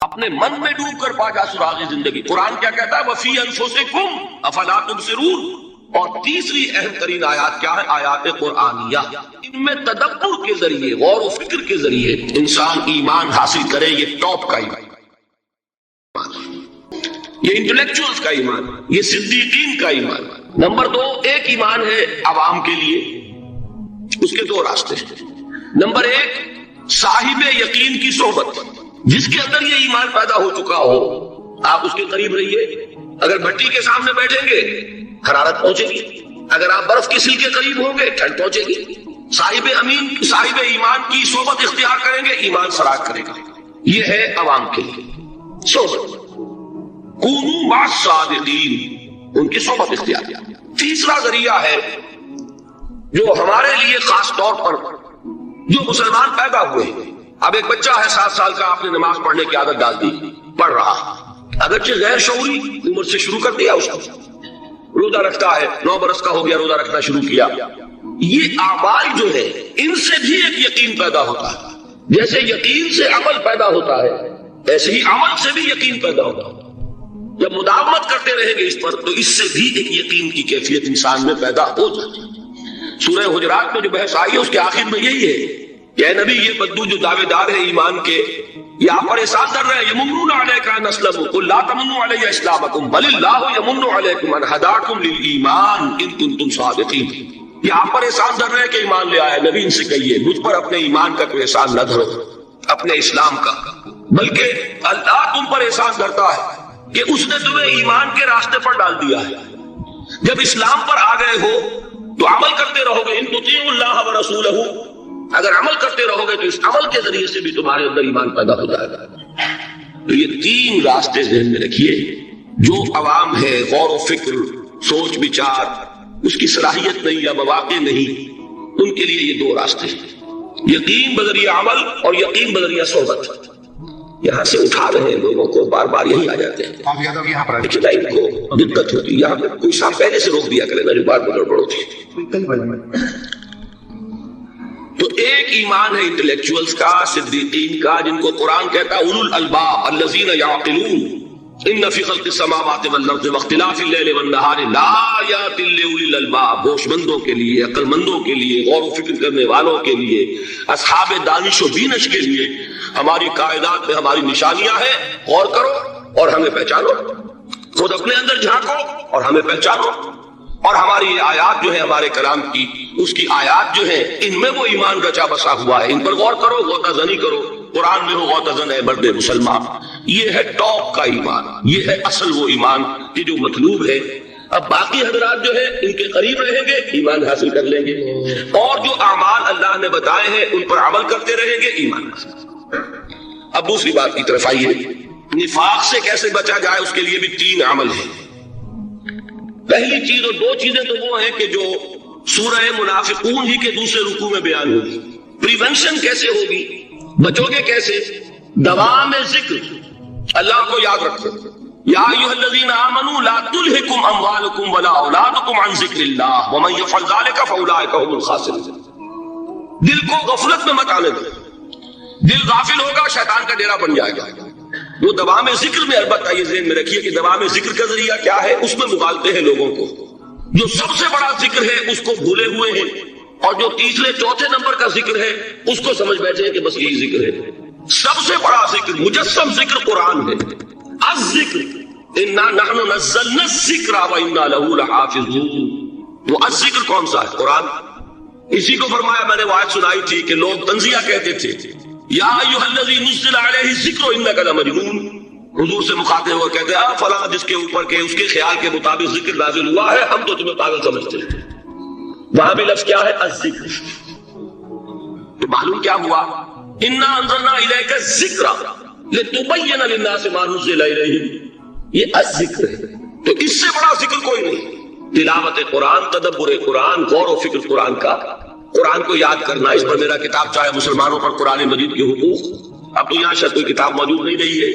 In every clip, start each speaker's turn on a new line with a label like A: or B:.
A: اپنے من میں ڈوب کر پا جا سراغ زندگی۔ قرآن کیا کہتا ہے؟ وفی انفسکم افلا تبصرون۔ اور تیسری اہم ترین آیات کیا ہے؟ آیات قرآنیہ۔ ان میں تدبر کے ذریعے، غور و فکر کے ذریعے انسان ایمان حاصل کرے۔ یہ ٹاپ کا ایمان، یہ انٹلیکچوئلز کا ایمان، یہ صدیقین کا ایمان۔ نمبر دو، ایک ایمان ہے عوام کے لیے، اس کے دو راستے ہیں۔ نمبر ایک، صاحب یقین کی صحبت، جس کے اندر یہ ایمان پیدا ہو چکا ہو، آپ اس کے قریب رہیے۔ اگر بھٹی کے سامنے بیٹھیں گے حرارت پہنچے گی، اگر آپ برف کے سل کے قریب ہوں گے ٹھنڈ پہنچے گی۔ صاحب ایمان کی صحبت اختیار کریں گے، ایمان سراغ کرے گا۔ یہ ہے عوام کے لیے صحبت، کونوا مع الصادقین، ان کی صحبت اختیار۔ تیسرا ذریعہ ہے جو ہمارے لیے خاص طور پر جو مسلمان پیدا ہوئے ہیں۔ اب ایک بچہ ہے 7 سال کا، آپ نے نماز پڑھنے کی عادت ڈال دی، پڑھ رہا، اگرچہ غیر شعوری عمر سے شروع کر دیا، اس کو روزہ رکھتا ہے، 9 برس کا ہو گیا، روزہ رکھنا شروع کیا۔ یہ اعمال جو ہے ان سے بھی ایک یقین پیدا ہوتا ہے۔ جیسے یقین سے عمل پیدا ہوتا ہے، ایسے ہی عمل سے بھی یقین پیدا ہوتا ہے۔ جب مداومت کرتے رہیں گے اس پر تو اس سے بھی ایک یقین کی کیفیت انسان میں پیدا ہو جاتی ہے۔ سورہ حجرات میں جو بحث آئی ہے اس کے آخر میں یہی ہے کہ اے نبی، یہ بدو جو دعوے دار ہے ایمان کے، یہ آپ پر احسان کر رہے ہیں، یمنون علیک ان اسلموا قل لا تمنوا علی اسلامکم بل اللہ یمن علیکم ان ہداکم للایمان ان کنتم صادقین۔ یہ آپ پر احسان کر رہے ہیں کہ ایمان لے آئے۔ نبی ان سے کہیے مجھ پر اپنے ایمان کا کوئی احسان نہ دھرو، اپنے اسلام کا، بلکہ اللہ تم پر احسان کرتا ہے کہ اس نے تمہیں ایمان کے راستے پر ڈال دیا ہے۔ جب اسلام پر آ گئے ہو تو عمل کرتے رہو گے، ان تطیعوا اللہ ورسولہ، اگر عمل کرتے رہو گے تو اس عمل کے ذریعے سے بھی تمہارے اندر ایمان پیدا ہو جائے گا۔ تو یہ 3 راستے ذہن میں رکھیے۔ جو عوام ہے، غور و فکر، سوچ بچار، اس کی صلاحیت نہیں یا مواقع نہیں، ان کے لیے یہ 2 راستے ہیں، یقین بذریعہ عمل اور یقین بذریعہ صحبت۔ یہاں سے اٹھا رہے ہیں لوگوں کو، بار بار یہی آ جاتے ہیں، ان کو دقت ہوتی ہے۔ یہاں پہ کوئی صاحب پہلے سے روک دیا کرے نا جو بار بار گڑبڑ ہوتی ہے۔ تو ایک ایمان ہے انٹلیکچوئلز کا، صدیقین کا، جن کو قرآن کہتا ہے اولو الالباب الذین یعقلون ان فی خلق السماوات والارض واختلاف اللیل والنہار لآیات لأولی الالباب، ہوش مندوں کے لیے، عقل مندوں کے لیے، غور و فکر کرنے والوں کے لیے، اصحاب دانش و بینش کے لیے ہماری کائنات میں ہماری نشانیاں ہیں۔ غور کرو اور ہمیں پہچانو، خود اپنے اندر جھانکو اور ہمیں پہچانو۔ اور ہماری آیات جو ہے ہمارے کلام کی، اس کی آیات جو ہیں ان میں وہ ایمان رچا بسا ہوا ہے، ان پر غور کرو، غوطہ زنی کرو۔ قرآن میں ہو غوطہ زن ہے مرد مسلمان۔ یہ ہے ٹاپ کا ایمان، یہ ہے اصل وہ ایمان کہ جو مطلوب ہے۔ اب باقی حضرات جو ہے ان کے قریب رہیں گے، ایمان حاصل کر لیں گے، اور جو اعمال اللہ نے بتائے ہیں ان پر عمل کرتے رہیں گے، ایمان حاصل۔ اب دوسری بات کی طرف آئیے، نفاق سے کیسے بچا جائے، اس کے لیے بھی 3 عمل ہیں۔ پہلی چیز اور 2 چیزیں تو وہ ہیں کہ جو سورہ منافقون ہی کے دوسرے رکوع میں بیان ہوگی۔ پریونشن کیسے ہوگی، بچو گے کیسے؟ دوام ذکر، اللہ کو یاد رکھو۔ یا ایھا الذین آمنوا لا تلھکم اموالکم ولا اولادکم عن ذکر اللہ ومن یفعل ذلک فاولئک هم الخاسرون۔ دل کو غفلت میں مت آنے دو، دل غافل ہوگا شیطان کا ڈیرا بن جائے گا۔ وہ دوام ذکر میں، البتہ یہ ذہن میں رکھیے کہ دوام ذکر کا ذریعہ کیا ہے، اس میں مغالتے ہیں لوگوں کو۔ جو سب سے بڑا ذکر ہے اس کو بھولے ہوئے ہیں، اور جو تیسرے چوتھے نمبر کا ذکر ہے اس کو سمجھ بیٹھے ہیں کہ بس یہی ذکر ہے۔ سب سے بڑا ذکر، مجسم ذکر قرآن ہے۔ الذکر انا نحن نزلنا الذکر وانا له لحافظون۔ وہ الذکر کون سا ہے؟ قرآن۔ اسی کو فرمایا، میں نے وہ آیت سنائی تھی کہ لوگ تنزیہ کہتے تھے، یا ایھا الذی نزل علیہ الذکر انک لمجنون۔ حضور سے مخاطب ہو کہتے ہیں فلاں جس کے اوپر کے اس کے خیال کے مطابق ذکر نازل ہوا ہے، ہم تو تمہیں پاگل سمجھتے ہیں۔ وہاں بھی لفظ کیا ہے؟ الذکر۔ تو معلوم کیا ہوا؟ انا انزلنا الیک الذکر لتبین للناس ما نزل الیہم۔ یہ الذکر ہے، تو اس سے بڑا ذکر کوئی نہیں۔ تلاوت قرآن، تدبر قرآن، غور و فکر قرآن کا، قرآن کو یاد کرنا۔ اس پر میرا کتاب چاہے مسلمانوں پر قرآن مجید کے حقوق، اب تو یہاں شاید کوئی کتاب موجود نہیں رہی ہے،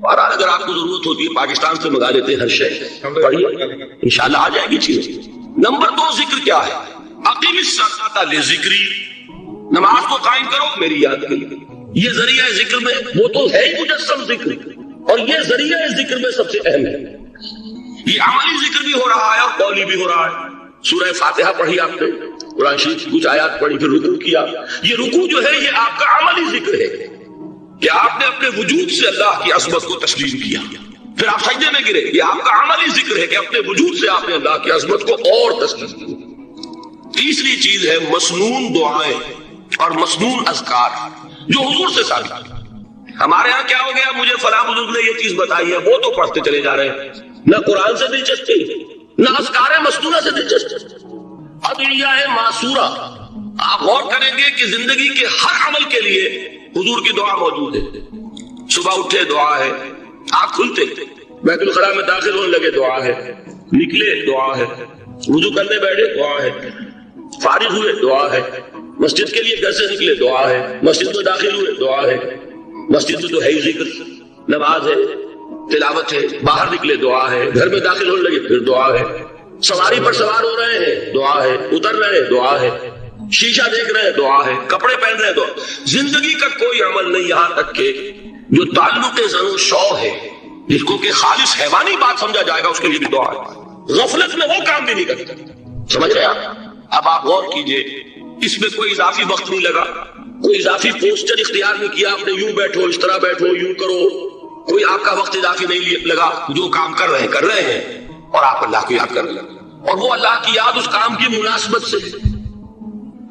A: اور اگر آپ کو ضرورت ہوتی ہے پاکستان سے منگا لیتے ہیں ہر شے، پڑھیے انشاءاللہ آ جائے گی چیز۔ نمبر 2 ذکر کیا ہے؟ اقیم الصلاۃ لذکری، نماز کو قائم کرو میری یاد کے لیے۔ یہ ذریعہ ذکر میں وہ تو ہے ہی مجسم ذکر، اور یہ ذریعہ اس ذکر میں سب سے اہم ہے. یہ عملی ذکر بھی ہو رہا ہے اور قولی بھی ہو رہا ہے. سورہ فاتحہ پڑھی آپ نے، قرآن شریف کی کچھ آیات پڑھی، پھر رکوع کیا. یہ رکوع جو ہے یہ آپ کا عملی ذکر ہے کہ آپ نے اپنے وجود سے اللہ کی عظمت کو تسلیم کیا. پھر آپ سجدے میں گرے، یہ آپ کا عملی ذکر ہے کہ اپنے وجود سے آپ نے اللہ کی عظمت کو اور تسلیم کیا. تیسری چیز ہے مسنون دعائیں اور مسنون اذکار جو حضور سے ثابت ہے. ہمارے ہاں کیا ہو گیا، مجھے فلاں بزرگ نے یہ چیز بتائی ہے، وہ تو پڑھتے چلے جا رہے ہیں. نہ قرآن سے دلچسپی، نہ اذکار مسنونہ سے دلچسپی. ادعیاء معصورہ، آپ غور کریں گے کہ زندگی کے ہر عمل کے لیے حضور کی دعا موجود ہے. صبح اٹھے دعا ہے، آنکھ کھلتے بیت الخلاء میں داخل ہونے لگے دعا ہے، نکلے دعا ہے، وضو کرنے بیٹھے دعا ہے، فارغ ہوئے دعا ہے، مسجد کے لیے گھر سے نکلے دعا ہے، مسجد میں داخل ہوئے دعا ہے. مسجد میں تو ہے ہی ذکر، نماز ہے، تلاوت ہے، باہر نکلے دعا ہے، گھر میں داخل ہونے لگے پھر دعا ہے، سواری پر سوار ہو رہے ہیں دعا ہے، اتر رہے ہیں دعا ہے، شیشہ دیکھ رہے ہیں دعا ہے، کپڑے پہن رہے ہیں دعا. زندگی کا کوئی عمل نہیں یہاں تک کہ جو تعلق زن و شو ہے، جس کو کہ خالص حیوانی بات سمجھا جائے گا، اس کے لیے بھی دعا ہے. غفلت میں وہ کام بھی نہیں کرتا. سمجھ رہے آپ؟ اب آپ غور کیجئے، اس میں کوئی اضافی وقت نہیں لگا، کوئی اضافی پوسچر اختیار نہیں کیا، آپ نے یوں بیٹھو، اس طرح بیٹھو، یوں کرو، کوئی آپ کا وقت اضافی نہیں لگا. جو کام کر رہے ہیں اور آپ اللہ کو یاد کر رہے ہیں، اور وہ اللہ کی یاد اس کام کی مناسبت سے.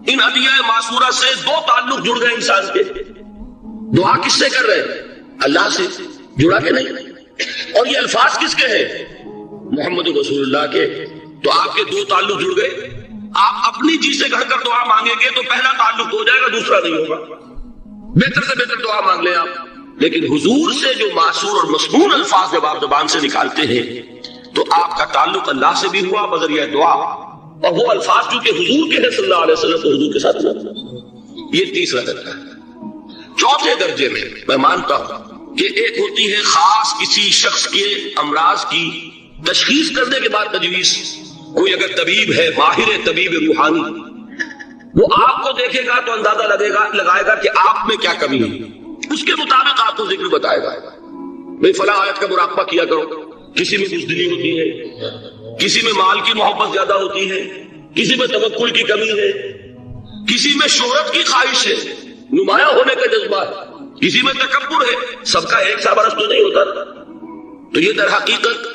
A: ان ادعیاء معصورہ سے دو تعلق جڑ گئے انسان کے. دعا کس سے کر رہے ہیں؟ اللہ سے. جڑا کہ نہیں؟ اور یہ الفاظ کس کے ہیں؟ محمد رسول اللہ کے. تو آپ کے دو تعلق جڑ گئے. آپ اپنی جی سے گھڑ کر دعا مانگیں گے تو پہلا تعلق ہو جائے گا، دوسرا نہیں ہوگا. بہتر سے بہتر دعا مانگ لیں آپ. لیکن حضور سے جو معصور اور مسنون الفاظ جب آپ زبان سے نکالتے ہیں تو آپ کا تعلق اللہ سے بھی ہوا بذریعہ دعا، اور وہ الفاظ جو کہ حضور کے ہیں صلی اللہ علیہ وسلم، تو حضور کے ساتھ ہوا. یہ تیسرا درجہ ہے. چوتھے درجے میں مانتا ہوں کہ ایک ہوتی ہے خاص کسی شخص کے امراض کی تشخیص کرنے کے بعد تجویز. کوئی اگر طبیب ہے، ماہر طبیب روحانی، وہ آپ کو دیکھے گا تو اندازہ لگائے گا کہ آپ میں کیا کمی ہے، اس کے مطابق آپ کو ذکر بتائے گا. بھئی فلاں آیت کا مراقبہ کیا کرو. کسی میں بزدلی ہوتی ہے، کسی میں مال کی محبت زیادہ ہوتی ہے، کسی میں توکل کی کمی ہے، کسی میں شہرت کی خواہش ہے، نمایاں ہونے کا جذبہ ہے، کسی میں تکبر ہے. سب کا ایک سا برس تو نہیں ہوتا. تو یہ در حقیقت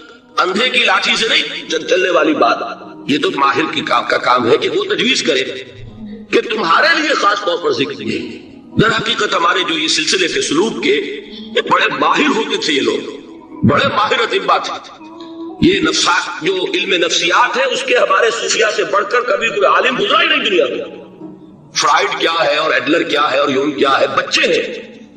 A: اندھے کی لاٹھی سے نہیں چلنے والی بات. یہ تو ماہر کی کا کام ہے کہ وہ تجویز کرے کہ تمہارے لیے خاص طور پر ذکر ہے. در حقیقت ہمارے جو یہ سلسلے کے سلوک کے بڑے ماہر ہوتے تھے، یہ لوگ بڑے ماہر اطباء تھے. یہ نفسیات، جو علم نفسیات ہے، اس کے ہمارے صوفیاء سے بڑھ کر کبھی کوئی عالم گزرا ہی نہیں دنیا میں. فرائڈ کیا ہے اور ایڈلر کیا ہے اور یونگ کیا ہے، بچے ہیں.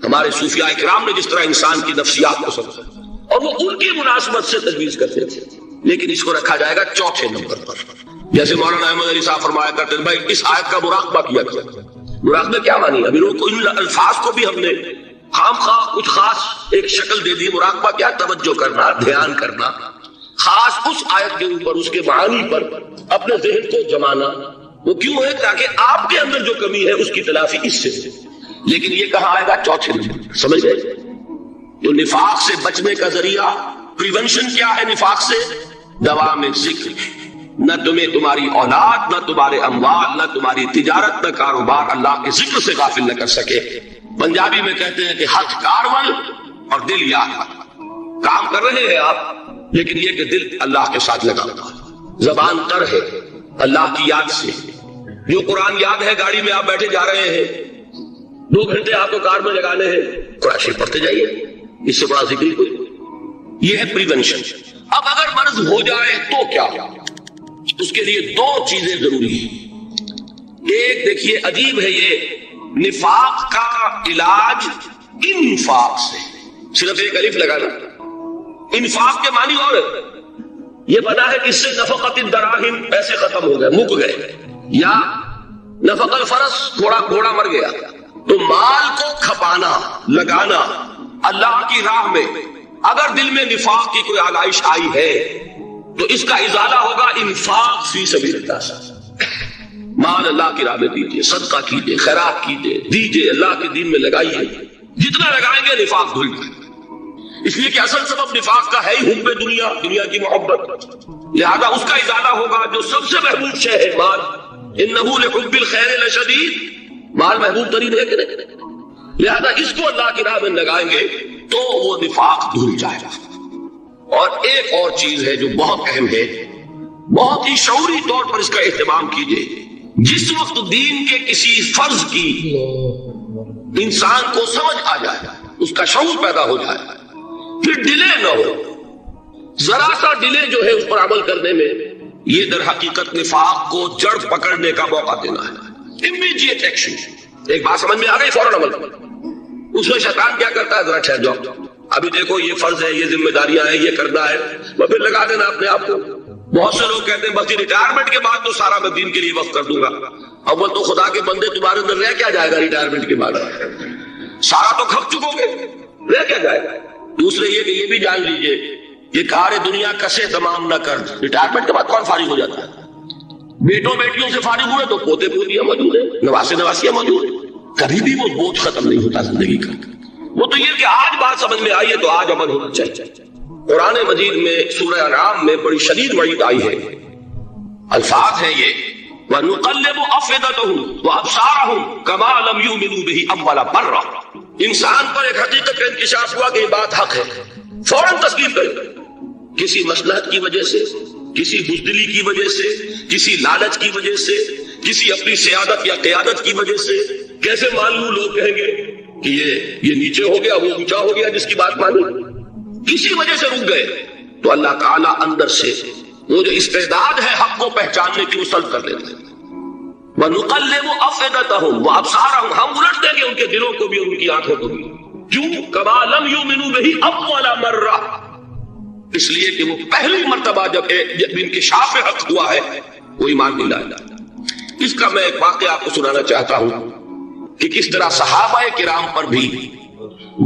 A: ہمارے صوفیاء اکرام نے جس طرح انسان کی نفسیات کو سمجھا اور وہ ان کی مناسبت سے تجویز کرتے تھے. لیکن اس کو رکھا جائے گا چوتھے نمبر پر. جیسے مولانا احمد علی صاحب فرمایا کرتے ہیں، بھائی اس آیت کا مراقبہ کیا کرو. مراقبہ کیا مانی؟ ابھی لوگ ان الفاظ کو بھی ہم نے خام خواہ کچھ خاص ایک شکل دے دی. مراقبہ کیا؟ توجہ کرنا، دھیان کرنا، خاص اس آیت کے اوپر، اس کے معانی پر اپنے ذہن کو جمانا. وہ کیوں ہے؟ تاکہ آپ کے اندر جو کمی ہے اس کی تلافی اس سے. لیکن یہ کہاں آئے گا؟ چوتھے نمبر. سمجھ گئے؟ جو نفاق سے بچنے کا ذریعہ، پریونشن کیا ہے نفاق سے؟ دوا میں ذکر. نہ تمہیں تمہاری اولاد، نہ تمہارے اموال، نہ تمہاری تجارت، نہ کاروبار اللہ کے ذکر سے غافل نہ کر سکے. پنجابی میں کہتے ہیں کہ ہاتھ کارول اور دل یاد. کام کر رہے ہیں آپ، لیکن یہ کہ دل اللہ کے ساتھ لگا ہوا، زبان تر ہے اللہ کی یاد سے. جو قرآن یاد ہے، گاڑی میں آپ بیٹھے جا رہے ہیں، 2 گھنٹے آپ کو کار میں لگانے ہیں، قرآن شریف پڑھتے جائیے. اس سے بڑا ذکر کوئی. یہ ہے پریونشن. اب اگر مرض ہو جائے تو کیا؟ اس کے لیے 2 چیزیں ضروری ہیں. ایک دیکھیے، عجیب ہے یہ نفاق کا علاج انفاق سے. صرف ایک الف لگانا. انفاق کے معنی اور یہ پتا ہے کہ اس سے نفقت الدراہم، پیسے ختم ہو گئے، مک گئے. یا نفق الفرس، گھوڑا مر گیا. تو مال کو کھپانا، لگانا اللہ کی راہ میں. اگر دل میں نفاق کی کوئی آلائش آئی ہے تو اس کا ازالہ ہوگا انفاق فی سبیل اللہ سے. مال اللہ کی راہ میں دیجیے، صدقہ کیجیے، خیرات کیجیے، دیجیے، اللہ کے دین میں لگائیے. جتنا لگائیں گے نفاق دھل جائے. اس لیے کہ اصل سبب نفاق کا ہے ہی حب دنیا، دنیا کی محبت، لہذا اس کا ازالہ ہوگا جو سب سے محبوب شے ہے مال، انہ لحب الخیر لشدید، مال محبوب ترین ہے کہ نہیں، لہذا اس کو اللہ کی راہ میں لگائیں گے تو وہ نفاق دھل جائے گا۔ اور ایک اور چیز ہے جو بہت اہم ہے، بہت ہی شعوری طور پر اس کا اہتمام کیجئے، جس وقت دین کے کسی فرض کی انسان کو سمجھ آ جائے، اس کا شعور پیدا ہو جائے، پھر ڈیلے نہ ہو، ذرا سا ڈیلے جو ہے اس پر عمل کرنے میں، یہ در حقیقت نفاق کو جڑ پکڑنے کا موقع دینا ہے۔ امیڈیٹ ایکشن، ایک بات سمجھ میں آ گئی، فوراً عمل کرو۔ اس میں شیطان کیا کرتا ہے، ذرا ٹھہر جاؤ، ابھی دیکھو یہ فرض ہے، یہ ذمہ داریاں ہیں، یہ کرنا ہے، وہ پھر لگا دینا اپنے آپ کو۔ بہت سے لوگ کہتے ہیں بس یہ ریٹائرمنٹ کے بعد تو سارا میں دین کے لیے وقف کر دوں گا۔ اول تو خدا کے بندے تمہارے اندر رہ کیا جائے گا ریٹائرمنٹ کے بعد، سارا تو کھپ چکو گے، رہ کیا جائے گا۔ دوسرے یہ کہ یہ بھی جان لیجئے یہ کار دنیا کسے تمام نہ کر، ریٹائرمنٹ کے بعد کون فارغ ہو جاتا ہے؟ بیٹوں بیٹیوں سے فارغ ہوئے تو پوتے پوتیاں موجود ہیں، نواسے نواسیاں موجود ہیں، کبھی بھی وہ بوجھ ختم نہیں ہوتا زندگی کا۔ وہ تو یہ کہ آج بات سمجھ میں آئی ہے تو آج عمل ہونا چاہیے۔ قرآن مجید میں سورہ انعام میں بڑی شدید وعید آئی ہے، الفاظ ہیں یہ وَنُقَلِّبُ أَفْئِدَتَهُمْ وَأَبْصَارَهُمْ كَمَا لَمْ يُؤْمِنُوا بِهِ أَوَّلَ مَرَّةٍ۔ انسان پر ایک حقیقت کا انکشاف ہوا کہ یہ بات حق ہے، فوراً تسلیم کرے، کسی مصلحت کی وجہ سے، کسی بزدلی کی وجہ سے، کسی لالچ کی وجہ سے، کسی اپنی سیادت یا قیادت کی وجہ سے۔ کیسے مان لوں؟ لوگ کہیں گے کہ یہ نیچے ہو گیا، وہ اونچا ہو گیا جس کی بات مانی، کسی وجہ سے رک گئے تو اللہ تعالیٰ اندر سے وہ جو استعداد ہے حق کو پہچاننے کی وہ سلب کر لیتے ہیں۔ وَنُقَلِّبُ أَفْئِدَتَهُمْ وَأَبْصَارَهُمْ، ہم الٹ دیں گے ان کے دلوں کو بھی اور ان کی آنکھوں کو بھی۔ کیوں؟ كَمَا لَمْ يُؤْمِنُوا بِهِ أَوَّلَ مَرَّةٍ، اس لیے کہ وہ پہلی مرتبہ جب انکشاف حق ہوا ہے وہ ایمان نہیں لایا۔ اس کا میں ایک واقعہ آپ کو سنانا چاہتا ہوں کہ کس طرح صحابہ کرام پر بھی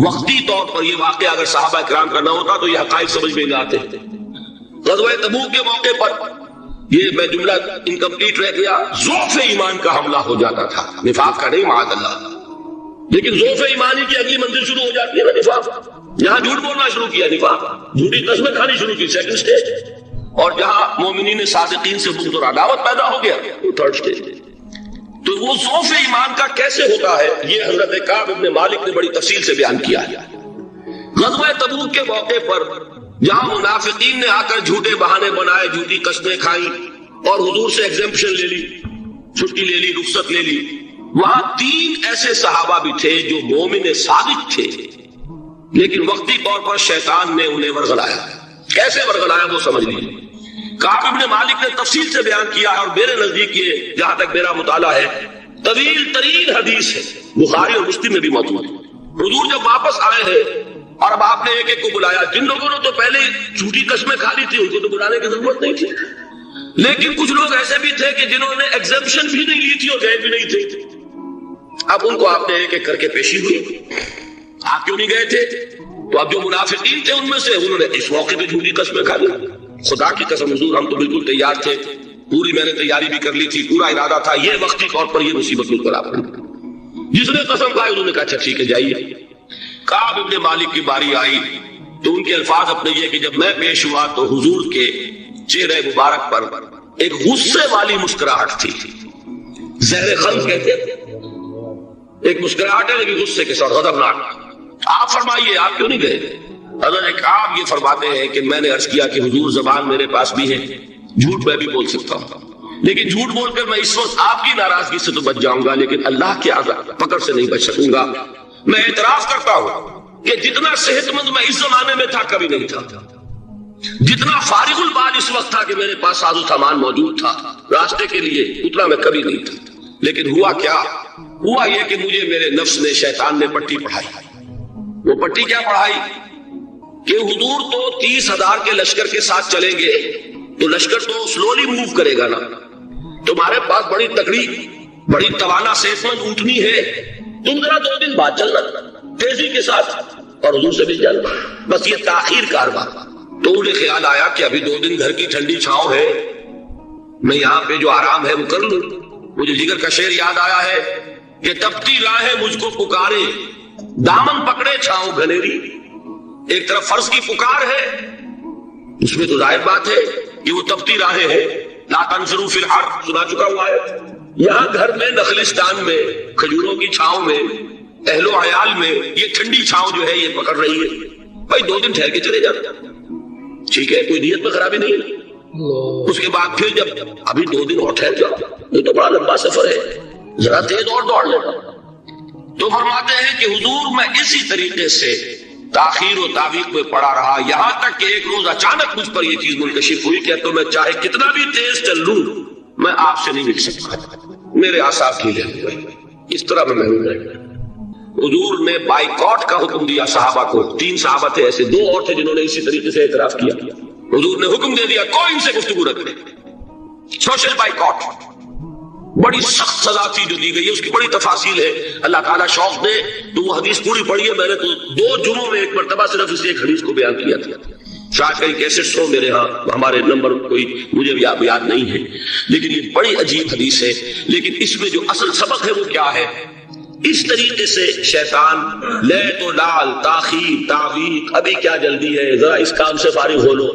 A: وقتی طور پر یہ واقعہ اگر صحابہ کرام کا نہ ہوتا تو یہ حقائق سمجھ میں نہ آتے۔ غزوہ تبوک کے موقع پر یہ میں جملہ انکمپلیٹ رہ گیا، ضعف ایمان کا حملہ ہو جاتا تھا، نفاق کا نہیں معاذ اللہ، لیکن ضعف ایمانی کی اگلی منزل شروع ہو جاتی ہے نا نفاق۔ جہاں جھوٹ بولنا شروع کیا نفاق، جھوٹی قسمیں کھانی شروع کی سیکنڈ سٹیج، اور جہاں مومنین صادقین سے بغض اور عداوت پیدا ہو گیا وہ تھرڈ سٹیج۔ تو وہ ضعف ایمان کا کیسے ہوتا ہے یہ حضرت کعب بن مالک نے بڑی تفصیل سے بیان کیا ہے۔ غزوہ تبوک کے موقع پر جہاں منافقین نے آ کر جھوٹے بہانے بنائے، جھوٹی قسمیں کھائیں اور حضور سے ایگزمپشن لے لی، چھٹی لے لی، رخصت لے لی، وہاں 3 ایسے صحابہ بھی تھے جو مومن صادق تھے، لیکن وقتی طور پر شیطان نے انہیں ورغلایا۔ کیسے ورغلایا وہ سمجھ لیجیے۔ کعب بن مالک نے تفصیل سے بیان کیا ہے، اور میرے نزدیک یہ جہاں تک میرا مطالعہ ہے طویل ترین حدیث ہے، بخاری اور مسلم میں بھی موجود ہے۔ حضور جب واپس آئے ہیں اور اب آپ نے ایک ایک کو بلایا، جن لوگوں نے تو پہلے جھوٹی قسمیں کھا لی تھی ان کو تو بلانے کی ضرورت نہیں تھی، لیکن کچھ لوگ ایسے بھی تھے کہ جنہوں نے ایگزمپشن بھی نہیں لی تھی اور گئے بھی نہیں تھے۔ اب ان کو آپ نے ایک ایک کر کے پیشی ہوئی، آپ کیوں نہیں گئے تھے؟ تو اب جو منافقین تھے ان میں سے انہوں نے اس موقع پہ جھوٹی قسمیں کھا لی۔ خدا کی قسم حضور ہم تو بالکل تیار تھے، پوری میں نے تیاری بھی کر لی تھی، پورا ارادہ تھا، یہ وقتی طور پر یہ مصیبت بالکل آپ نے۔ جس نے قسم کھائی انہوں نے کہا اچھا ٹھیک ہے جائیے۔ کعب بن مالک کی باری آئی تو ان کے الفاظ اپنے یہ کہ جب میں پیش ہوا تو حضور کے چہرے مبارک پر ایک غصے والی مسکراہٹ تھی، زہر خلق کہتے ہیں، ایک مسکراہٹ ہے لیکن غصے کے ساتھ، غضبناک۔ آپ فرمائیے آپ کیوں نہیں گئے؟ حضرت کعب یہ فرماتے ہیں کہ میں نے عرض کیا کہ حضور زبان میرے پاس بھی ہے، جھوٹ میں بھی بول سکتا ہوں، لیکن جھوٹ بول کر میں اس وقت آپ کی ناراضگی سے تو بچ جاؤں گا لیکن اللہ کے عذاب پکڑ سے نہیں بچ سکوں گا۔ میں اعتراف کرتا ہوں کہ جتنا صحت مند میں اس زمانے میں تھا کبھی نہیں تھا، جتنا فارغ البال اس وقت تھا کہ میرے پاس ساز و سامان موجود تھا راستے کے لیے، اتنا میں کبھی نہیں تھا۔ لیکن ہوا کیا؟ ہوا یہ کہ مجھے میرے نفس نے، شیطان نے پٹی پڑھائی۔ وہ پٹی کیا پڑھائی کہ حضور تو 30,000 کے لشکر کے ساتھ چلیں گے تو لشکر تو سلولی موو کرے گا نا، تمہارے پاس بڑی تکڑی، بڑی توانا صحت مند اونٹنی ہے، تم ذرا 2 دن بعد چلنا تیزی کے ساتھ اور حضور سے بھی چلنا، بس یہ تاخیر کارواں۔ تو انہیں خیال آیا کہ ابھی 2 دن گھر کی ٹھنڈی چھاؤں ہے، میں یہاں پہ جو آرام ہے وہ کر لوں۔ مجھے جگر کا شعر یاد آیا ہے کہ تپتی راہیں مجھ کو پکارے، دامن پکڑے چھاؤں گھنیری، ایک طرف فرض کی پکار ہے، اس میں تو ظاہر بات ہے کہ وہ تبتی راہیں ہیں، لا تنفروا فی الحر سنا چکا ہوا ہے۔ یہاں گھر میں نخلستان میں کھجوروں کی چھاؤں میں اہل و عیال میں یہ ٹھنڈی چھاؤں جو ہے یہ پکڑ رہی ہے، بھائی 2 دن ٹھہر کے چلے جاتے، ٹھیک ہے، کوئی نیت میں خرابی نہیں ہے۔ اس کے بعد پھر جب ابھی 2 دن اور ٹھہر جاؤ، یہ تو بڑا لمبا سفر ہے، ذرا تیز اور دوڑ لینا۔ تو فرماتے ہیں کہ حضور میں اسی طریقے سے تاخیر و تعویق میں پڑا رہا، یہاں تک کہ ایک روز اچانک مجھ پر یہ چیز منکشف ہوئی کہ تو میں چاہے کتنا بھی تیز چل لوں میں آپ سے نہیں مل سکتا، میرے اعصاب ڈھیلے ہوئے، اس طرح میں محروم رہ گیا۔ حضور نے بائیکاٹ کا حکم دیا صحابہ کو، 3 صحابہ تھے ایسے، 2 اور تھے جنہوں نے اسی طریقے سے اعتراف کیا۔ حضور نے حکم دے دیا کوئی ان سے گفتگو نہ کرے، سوشل بائیکاٹ، بڑی سخت سزا تھی جو دی گئی ہے، اس کی بڑی تفاصیل ہے، اللہ تعالیٰ شوق دے تو وہ حدیث پوری پڑھی ہے، میں نے تو 2 جمعوں میں ایک مرتبہ صرف اس ایک حدیث کو بیان کیا تھا، شاید کئی کیسٹس ہوں میرے ہاں، ہمارے نمبر کوئی مجھے بھی یاد نہیں ہے، لیکن یہ بڑی عجیب حدیث ہے۔ لیکن اس میں جو اصل سبق ہے وہ کیا ہے؟ اس طریقے سے شیطان لے تو لال تاخیر تعویق، ابھی کیا جلدی ہے، ذرا اس کام سے فارغ ہو لو،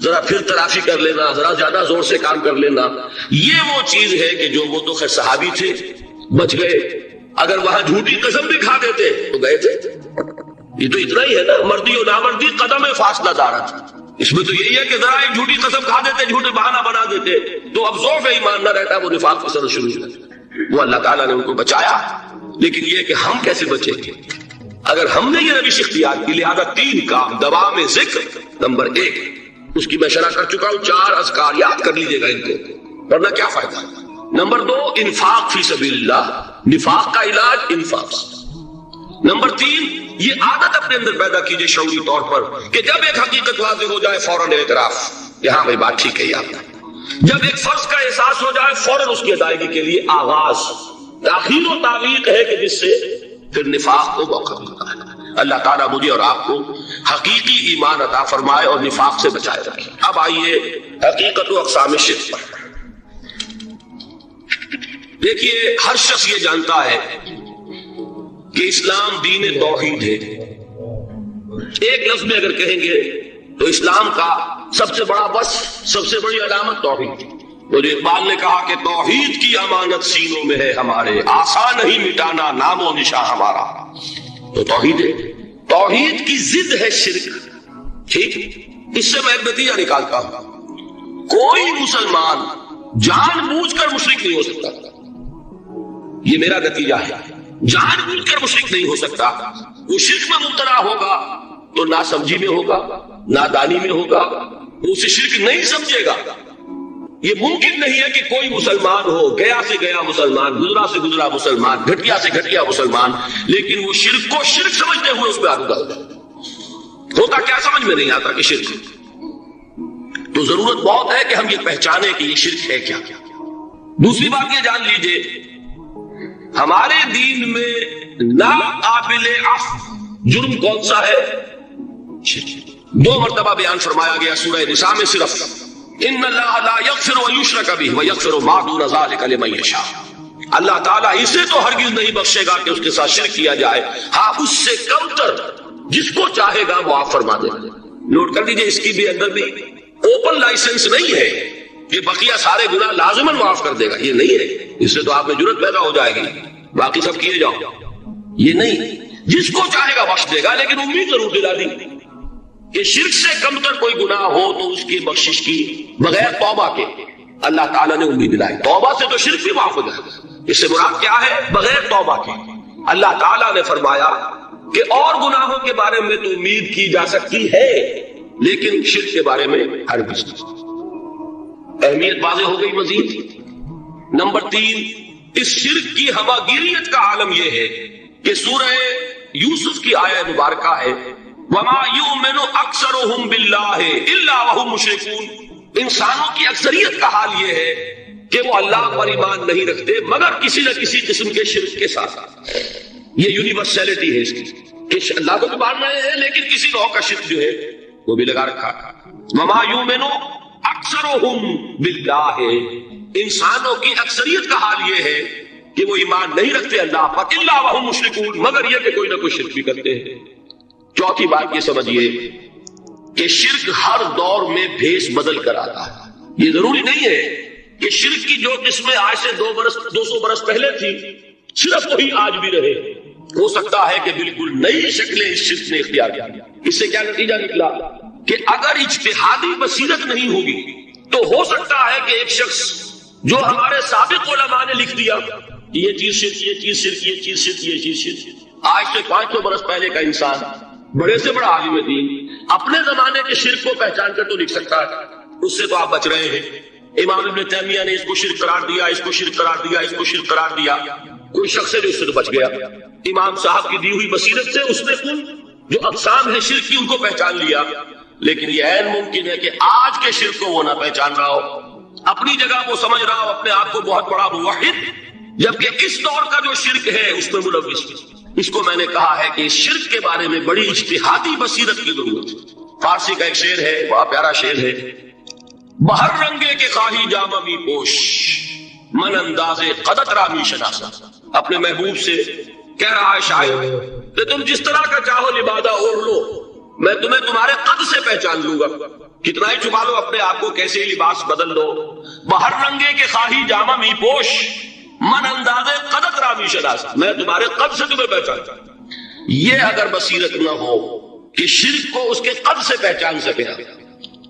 A: ذرا پھر ترافی کر لینا، ذرا زیادہ زور سے کام کر لینا، یہ وہ چیز ہے کہ جو وہ تو خیر صحابی تھے بچ گئے، اگر وہاں جھوٹی قسم بھی کھا دیتے تو گئے تھے۔ یہ تو اتنا ہی ہے نا، مردی و نامردی قدم فاصلہ دارت، اس میں تو یہی ہے کہ ذرا ایک جھوٹی قسم کھا دیتے، جھوٹے بہانہ بنا دیتے تو اب ذوق ایمان نہ رہتا، وہ نفاق پسند شروع ہو جاتا۔ وہ اللہ تعالیٰ نے ان کو بچایا، لیکن یہ کہ ہم کیسے بچیں گے اگر ہم نے یہ روش اختیار کی؟ لہذا 3 کام دوام ذکر، نمبر 1 اس کی میں شرح کر چکا ہوں، 4 اذکار یاد کر لیجئے گا ان کو، ورنہ کیا فائدہ۔ نمبر 2 انفاق فی سبیل اللہ، نفاق کا علاج انفاق۔ نمبر 3 یہ عادت اپنے اندر پیدا کیجئے شعوری طور پر کہ جب ایک حقیقت واضح ہو جائے فوراً اعتراف، یہاں بھائی بات ٹھیک ہے آپ نے، جب ایک فرض کا احساس ہو جائے فوراً اس کی ادائیگی کے لیے آغاز۔ تاخیر و تعویق ہے کہ جس سے پھر نفاق کو موقع ملتا ہے۔ اللہ تعالیٰ مجھے اور آپ کو حقیقی ایمان عطا فرمائے اور نفاق سے بچائے رکھے۔ اب آئیے حقیقت و اقسام شرک پر۔ دیکھیے ہر شخص یہ جانتا ہے کہ اسلام دین توحید ہے، ایک لفظ میں اگر کہیں گے تو اسلام کا سب سے بڑا وصف، سب سے بڑی علامت توحید۔ وہ جو اقبال نے کہا کہ توحید کی امانت سینوں میں ہے ہمارے، آسان نہیں مٹانا نام و نشان ہمارا، تو توحید ہے۔ توحید کی ضد ہے شرک، ٹھیک؟ اس سے میں ایک نتیجہ نکالتا ہوں، کوئی مسلمان جان بوجھ کر مشرک نہیں ہو سکتا، یہ میرا نتیجہ ہے، جان بوجھ کر مشرک نہیں ہو سکتا۔ وہ شرک میں مبتلا ہوگا تو ناسمجھی میں ہوگا، نادانی میں ہوگا، وہ اسے شرک نہیں سمجھے گا۔ یہ ممکن نہیں ہے کہ کوئی مسلمان ہو، گیا سے گیا مسلمان، گزرا سے گزرا مسلمان، گھٹیا سے گھٹیا مسلمان، لیکن وہ شرک کو شرک سمجھتے ہوئے اس میں آلودہ ہو جائے۔ ہوتا کیا سمجھ میں نہیں آتا کہ شرک، تو ضرورت بہت ہے کہ ہم یہ پہچانے کہ یہ شرک ہے کیا۔ دوسری بات یہ جان لیجئے، ہمارے دین میں ناقابل عفو جرم کون سا ہے؟ 2 مرتبہ بیان فرمایا گیا سورہ نساء میں صرف، ان اللہ لا یغفر ویشرک بہ ویغفر ما دون ذلک لمن یشاء۔ اللہ تعالیٰ اسے تو ہرگز نہیں بخشے گا کہ اس کے ساتھ شرک کیا جائے، ہاں اس سے کم تر جس کو چاہے گا معاف فرما دے۔ نوٹ کر لیجئے، اس کی بھی اندر بھی اوپن لائسنس نہیں ہے کہ بقیہ سارے گناہ لازماً معاف کر دے گا، یہ نہیں ہے، اس سے تو آپ میں جرت پیدا ہو جائے گی باقی سب کیے جاؤ، یہ نہیں، جس کو چاہے گا بخش دے گا، لیکن امید ضرور دلا دی کہ شرک سے کم تر کوئی گناہ ہو تو اس کی بخشش کی بغیر توبہ کے اللہ تعالیٰ نے امید دلائی۔ توبہ سے تو شرک بھی معاف ہو جائے گا، اس سے مراد کیا ہے؟ بغیر توبہ کے۔ اللہ تعالیٰ نے فرمایا کہ اور گناہوں کے بارے میں تو امید کی جا سکتی ہے لیکن شرک کے بارے میں ہرگز نہیں۔ اہمیت واضح ہو گئی مزید۔ نمبر 3 اس شرک کی ہواگیریت کا عالم یہ ہے کہ سورہ یوسف کی آیہ مبارکہ ہے وَمَا يُؤْمِنُ أَكْثَرُهُمْ بِاللَّهِ إِلَّا وَهُمْ مُشْرِكُونَ۔ انسانوں کی اکثریت کا حال یہ ہے کہ وہ اللہ پر ایمان نہیں رکھتے مگر کسی نہ کسی قسم کے شرک کے ساتھ۔ یہ یونیورسلٹی ہے اس کی کہ اللہ کو تو مان رہے ہیں لیکن کسی نوع کا شرک جو ہے وہ بھی لگا رکھا۔ وَمَا يُؤْمِنُ أَكْثَرُهُمْ بِاللَّهِ، انسانوں کی اکثریت کا حال یہ ہے کہ وہ ایمان نہیں رکھتے اللہ پر، إِلَّا وَهُمْ مُشْرِكُونَ، مگر یہ کہ کوئی نہ کوئی شرک بھی کرتے ہیں۔ چوتھی بات یہ سمجھیے کہ شرک ہر دور میں بھیس بدل کر آتا ہے. یہ ضروری نہیں ہے کہ شرک کی جو قسمیں آج سے 200 برس پہلے تھی صرف وہی آج بھی رہے. ہو سکتا ہے کہ بالکل نئی شکلیں اس شرک نے اختیار کیا. اس سے کیا نتیجہ نکلا کہ اگر اجتہادی بصیرت نہیں ہوگی تو ہو سکتا ہے کہ ایک شخص جو ہمارے سابق علماء نے لکھ دیا یہ چیز شرک، یہ چیز شرک، یہ چیز شرک، یہ چیز شرک، آج سے 500 برس پہلے کا انسان بڑے سے بڑا عالم دین اپنے زمانے کے شرک کو پہچان کر تو لکھ سکتا ہے. اس سے تو آپ بچ رہے ہیں. امام ابن تیمیہ نے اس کو شرک قرار دیا، اس کو شرک قرار دیا، اس کو شرک قرار دیا. کوئی شخص ہے جو اس سے تو بچ گیا. امام صاحب کی دی ہوئی بصیرت سے اس نے کل جو اقسام ہے شرک کی ان کو پہچان لیا. لیکن یہ عین ممکن ہے کہ آج کے شرک کو وہ نہ پہچان رہا ہو، اپنی جگہ وہ سمجھ رہا ہو اپنے آپ کو بہت بڑا موحد، جبکہ اس دور کا جو شرک ہے اس میں ملوث. اس کو میں نے کہا ہے کہ اس شرک کے بارے میں بڑی اجتہادی بصیرت کی ضرورت ہے. فارسی کا ایک شعر ہے، بڑا پیارا شعر ہے. بہر رنگے کے خواہی جامہ می پوش، من انداز قدت رامی شناسا. اپنے محبوب سے کہہ رہا ہے شاعر کہ تم جس طرح کا چاہو لبادہ اوڑھ لو، میں تمہیں تمہارے قد سے پہچان لوں گا. کتنا ہی چھپا لو اپنے آپ کو، کیسے ہی لباس بدل لو. بہر رنگے کے خواہی جامہ می پوش، من انداز قدت رامی شناسا. میں تمہارے قد سے تمہیں پہچانتا. یہ اگر بصیرت نہ ہو کہ شرک کو اس کے قد سے پہچان سکے،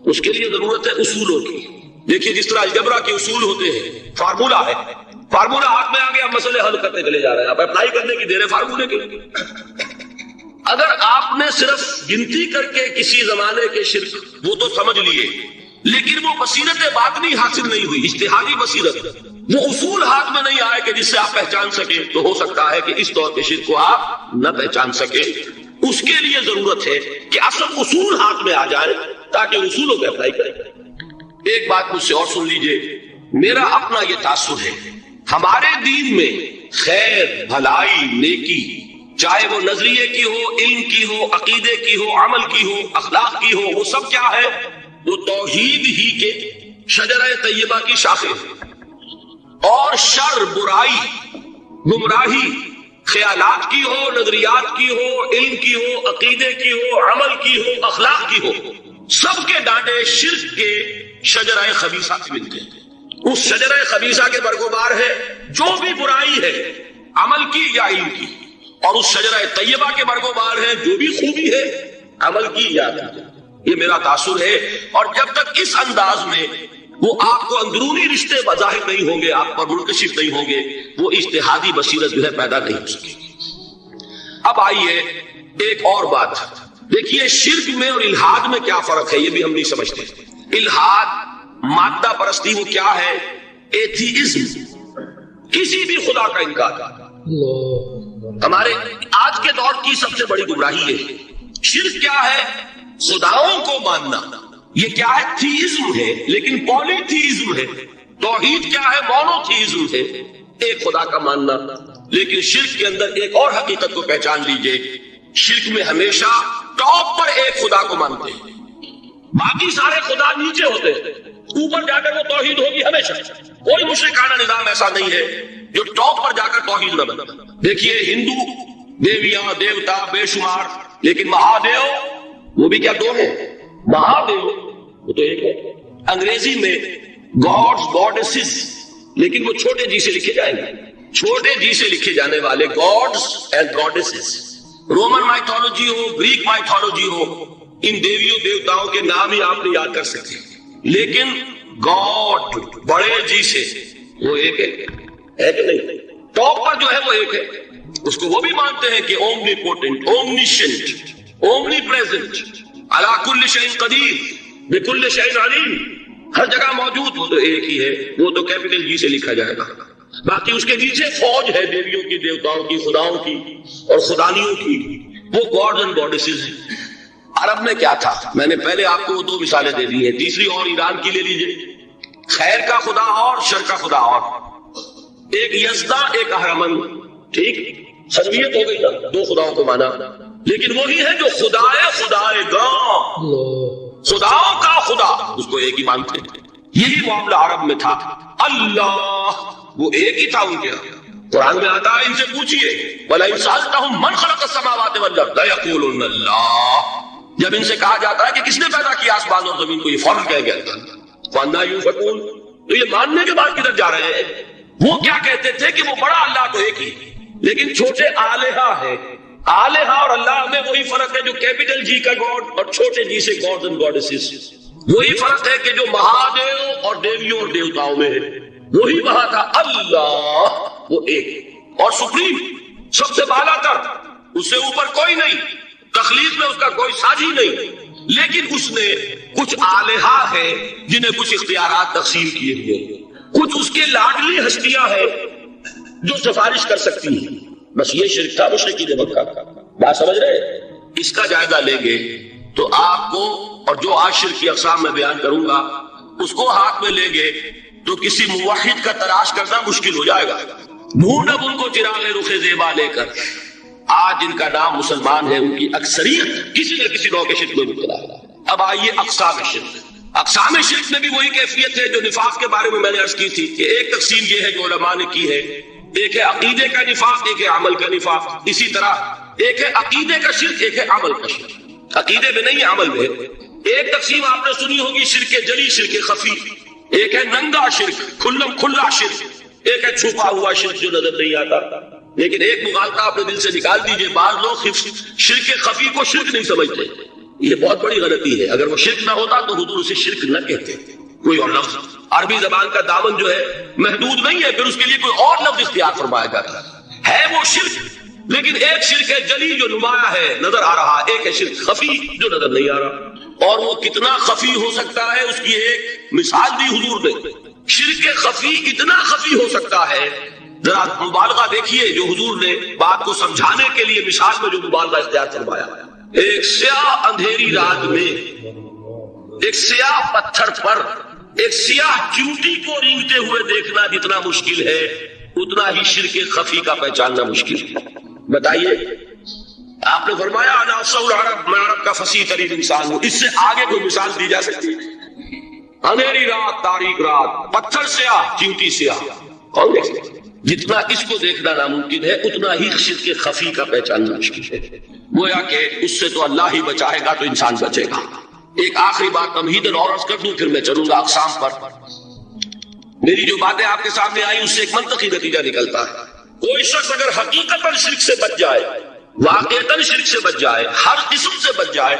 A: اس کے لیے ضرورت ہے اصولوں کی. دیکھیے جس طرح الجبرا کے اصول ہوتے ہیں، فارمولا ہے، فارمولا ہاتھ میں آ گیا، مسئلے حل کرتے چلے جا رہے ہیں، آپ اپلائی کرنے کی دیر ہے فارمولے کے. اگر آپ نے صرف گنتی کر کے کسی زمانے کے شرک وہ تو سمجھ لیے، لیکن وہ بصیرت باطنی حاصل نہیں ہوئی، اجتہادی بصیرت، وہ اصول ہاتھ میں نہیں آئے کہ جس سے آپ پہچان سکے، تو ہو سکتا ہے کہ اس دور کے شرک کو آپ نہ پہچان سکے. اس کے لیے ضرورت ہے کہ اصل اصول ہاتھ میں آ جائے تاکہ اصولوں پہ اپلائی کریں. ایک بات مجھ سے اور سن لیجئے، میرا اپنا یہ تاثر ہے ہمارے دین میں خیر، بھلائی، نیکی، چاہے وہ نظریے کی ہو، علم کی ہو، عقیدے کی ہو، عمل کی ہو، اخلاق کی ہو، وہ سب کیا ہے؟ وہ توحید ہی کے شجرہ طیبہ کی شاخیں ہیں. اور شر، برائی، گمراہی، خیالات کی ہو، نظریات کی ہو، علم کی ہو، عقیدے کی ہو، عمل کی ہو، اخلاق کی ہو، سب کے ڈانٹے شرک کے شجرہ خبیثہ سے ملتے ہیں. اس شجرہ خبیثہ کے برگوبار ہے جو بھی برائی ہے، عمل کی یا علم کی، اور اس شجرہ طیبہ کے برگوبار ہے جو بھی خوبی ہے، عمل کی یا عقیدہ. یہ میرا تاثر ہے. اور جب تک اس انداز میں وہ آپ کو اندرونی رشتے ظاہر نہیں ہوں گے، آپ پر منکشف نہیں ہوں گے، وہ اجتہادی بصیرت جو ہے پیدا نہیں ہو سکے گی. اب آئیے ایک اور بات دیکھیے، شرک میں اور الحاد میں کیا فرق ہے، یہ بھی ہم نہیں سمجھتے. الحاد، مادہ پرستی، وہ کیا ہے؟ ایتھیزم، کسی بھی خدا کا انکار. ہمارے آج کے دور کی سب سے بڑی گمراہی ہے. شرک کیا ہے؟ خداؤں کو ماننا. یہ کیا ہے؟ تھیزم ہے، لیکن پولی تھیزم ہے. توحید کیا ہے؟ مونو تھیزم ہے، ایک خدا کا ماننا. لیکن شرک کے اندر ایک اور حقیقت کو پہچان لیجئے، شرک میں ہمیشہ ٹاپ پر ایک خدا کو مانتے ہیں، باقی سارے خدا نیچے ہوتے ہیں، اوپر جا کر وہ توحید ہوگی ہمیشہ. کوئی مشرکانہ نظام ایسا نہیں ہے جو ٹاپ پر جا کر توحید نہ بنتا. دیکھیے ہندو دیویاں، دیوتا بے شمار، لیکن مہادیو وہ بھی کیا دو ہیں؟ مہادیو وہ تو ایک ہے. انگریزی میں گاڈز، گاڈیسز، لیکن وہ چھوٹے جی سے لکھے جائیں گے، چھوٹے جی سے لکھے جانے والے gods and goddesses. Roman mythology ہو، گریک مائتھولوجی ہو، ان دیویوں دیوتاؤں کے نام ہی آپ نہیں یاد کر سکتے، لیکن گاڈ بڑے جی سے وہ ایک ہے کہ نہیں؟ ٹاپ پر جو ہے وہ ایک ہے. اس کو وہ بھی مانتے ہیں کہ اومنی پوٹنٹ، اومنیشنٹ، اومنی پریزنٹ، علی کل شیء قدیر، بکل شیء علیم، ہر جگہ موجود. وہ تو ایک ہی ہے، وہ تو کیپٹل جی سے لکھا جائے گا. باقی اس کے نیچے فوج ہے دیویوں کی، دیوتاؤں کی، خداؤں کی اور خدانیوں کی، وہ گاڈز اینڈ گاڈیسز ہیں. عرب میں کیا تھا؟ میں نے پہلے آپ کو دو مثالیں دے دی ہیں، تیسری اور ایران کی لے لیجئے. خیر کا خدا اور شر کا خدا اور، ایک یزدا، ایک اہرمن. ٹھیک، سنویت ہو گئی نا، دو خداؤں کو مانا. لیکن وہی ہے جو خدائے خدائے گاں، خداؤں کا خدا، اس کو ایک ہی مانتے ہیں. یہی معاملہ عرب میں تھا. اللہ وہ ایک ہی تھا ان کے، قرآن میں آتا ہے ان سے پوچھئے وَلَئِن سَأَلْتَهُم مَّن خَلَقَ السَّمَاوَاتِ وَالْأَرْضَ لَيَقُولُنَّ اللَّهُ، جب ان سے کہا جاتا ہے کہ کس نے پیدا کیا آسمان اور زمین کو، یہ فوراً کہہ گیا وَأَنَّىٰ يُؤْفَكُونَ، تو یہ ماننے کے بعد کدھر جا رہے ہیں؟ وہ کیا کہتے تھے کہ وہ بڑا اللہ تو ایک ہی، لیکن چھوٹے آلہہ ہے۔ آلہہ اور اللہ میں وہی فرق ہے جو کیپٹل جی کا گاڈ اور چھوٹے جی سے گاڈز اینڈ گاڈیسز، وہی فرق ہے کہ جو مہادیو اور دیویوں اور دیوتاؤں میں ہے، وہی وہاں تھا۔ اللہ وہ ایک اور سپریم، سب سے بالا تر، اس سے اوپر کوئی نہیں، تخلیق میں اس کا کوئی ساجی نہیں، لیکن اس نے کچھ آلہہ ہے جنہیں کچھ اختیارات تقسیم کیے ہوئے، کچھ اس کے لاڈلی ہستیاں ہیں جو سفارش کر سکتی ہیں۔ بس یہ شرک تھا مشرکین مکہ کا، بات سمجھ رہے؟ اس کا جائزہ لیں گے تو آپ کو، اور جو آج شرک کی اقسام میں بیان کروں گا اس کو ہاتھ میں لیں گے تو کسی موحد کا تلاش کرنا مشکل ہو جائے گا۔ ڈھونڈ اب ان کو چراغ رخ زیبا لے کر، آج جن کا نام مسلمان ہے ان کی اکثریت کسی نہ کسی نوع کے شرک میں مبتلا ہے۔ اب آئیے اقسام شرک۔ اقسام شرک میں بھی وہی کیفیت ہے جو نفاق کے بارے میں میں نے عرض کی تھی کہ ایک تقسیم یہ ہے جو علماء نے کی ہے، ایک ہے عقیدے کا نفاق، ایک ہے عمل کا نفاق۔ اسی طرح ایک ہے عقیدے کا شرک، ایک ہے عمل کا شرک۔ عقیدے میں نہیں، عمل میں۔ ایک تقسیم آپ نے سنی ہوگی شرک جلی، شرک خفی، ایک ہے ننگا شرک، کھلم کھلا شرک، ایک ہے چھپا ہوا شرک جو نظر نہیں آتا۔ لیکن ایک مغالطہ اپنے دل سے نکال دیجئے، بعض لوگ شرک خفی کو شرک نہیں سمجھتے، یہ بہت بڑی غلطی ہے۔ اگر وہ شرک نہ ہوتا تو حضور اسے شرک نہ کہتے، کوئی اور لفظ۔ عربی زبان کا دامن جو ہے محدود نہیں ہے، پھر اس کے لیے کوئی اور لفظ اختیار فرمایا جاتا ہے وہ شرک۔ لیکن ایک شرک ہے جلی جو نمایاں ہے، نظر آ رہا، ایک ہے شرک خفی جو نظر نہیں آ رہا، اور وہ کتنا خفی ہو سکتا ہے اس کی ایک مثال دی حضور نے۔ شرک خفی اتنا خفی ہو سکتا ہے، ذرا مبالغہ دیکھیے جو حضور نے بات کو سمجھانے کے لیے مثال میں جو مبالغہ اختیار فرمایا۔ ایک سیاہ اندھیری رات میں ایک سیاہ پتھر پر ایک سیاہ چیونٹی کو رینگتے ہوئے دیکھنا جتنا مشکل ہے، اتنا ہی شرک خفی کا پہچاننا مشکل ہے۔ بتائیے، آپ نے فرمایا انا اصول عرب، میں عرب کا فصیح ترین انسان ہوں، اس سے آگے کوئی مثال دی جا سکتی ہے؟ اندھیری رات، تاریک رات، پتھر سیاہ، چیونٹی سیاہ، کون دیکھ سکتا؟ جتنا اس کو دیکھنا ناممکن ہے اتنا ہی شرک خفی کا پہچاننا مشکل ہے۔ گویا کہ اس سے تو اللہ ہی بچائے گا تو انسان بچے گا۔ ایک آخری بات تمہیداً اور عرض کر دوں، پھر میں چلوں گا اقسام پر۔ میری جو باتیں آپ کے سامنے آئی اس سے ایک منطقی نتیجہ نکلتا ہے، کوئی شخص اگر حقیقتاً شرک سے بچ جائے، واقعتاً شرک سے بچ جائے، ہر قسم سے بچ جائے،